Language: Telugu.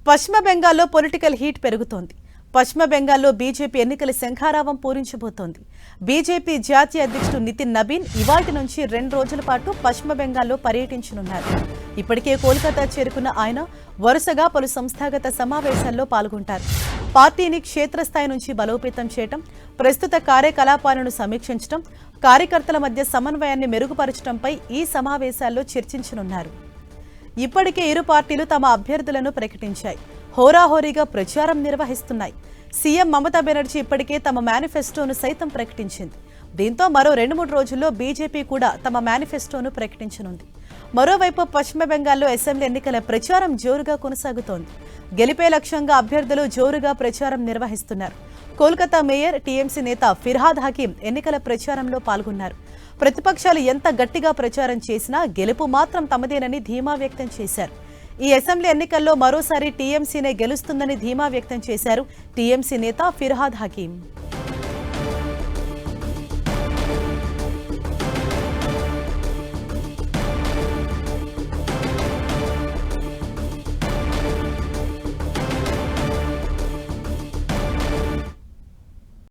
పశ్చిమ బెంగాల్లో పొలిటికల్ హీట్ పెరుగుతోంది. పశ్చిమ బెంగాల్లో బీజేపీ ఎన్నికల శంఖారావం పూరించబోతోంది. బీజేపీ జాతీయ అధ్యక్షుడు నితిన్ నబీన్ ఇవాటి నుంచి 2 రోజుల పాటు పశ్చిమ బెంగాల్లో పర్యటించనున్నారు. ఇప్పటికే కోల్కతా చేరుకున్న ఆయన వరుసగా పలు సంస్థాగత సమావేశాల్లో పాల్గొంటారు. పార్టీని క్షేత్రస్థాయి నుంచి బలోపేతం చేయడం, ప్రస్తుత కార్యకలాపాలను సమీక్షించడం, కార్యకర్తల మధ్య సమన్వయాన్ని మెరుగుపరచడంపై ఈ సమావేశాల్లో చర్చించనున్నారు. ఇప్పటికే ఇరు పార్టీలు తమ అభ్యర్థులను ప్రకటించాయి. హోరాహోరీగా ప్రచారం నిర్వహిస్తున్నాయి. సీఎం మమతా బెనర్జీ ఇప్పటికే తమ మేనిఫెస్టోను సైతం ప్రకటించింది. దీంతో మరో 2-3 రోజుల్లో బీజేపీ కూడా తమ మేనిఫెస్టోను ప్రకటించనుంది. మరోవైపు పశ్చిమ బెంగాల్లో అసెంబ్లీ ఎన్నికల ప్రచారం జోరుగా కొనసాగుతోంది. గెలిపే లక్ష్యంగా అభ్యర్థులు జోరుగా ప్రచారం నిర్వహిస్తున్నారు. కోల్కతా మేయర్ టీఎంసీ నేత ఫిర్హాద్ హకీం ఎన్నికల ప్రచారంలో పాల్గొన్నారు. ప్రతిపక్షాలు ఎంత గట్టిగా ప్రచారం చేసినా గెలుపు మాత్రం తమదేనని ధీమా వ్యక్తం చేశారు. ఈ అసెంబ్లీ ఎన్నికల్లో మరోసారి టీఎంసీనే గెలుస్తుందని ధీమా వ్యక్తం చేశారు టీఎంసీ నేత ఫిర్హాద్ హకీం.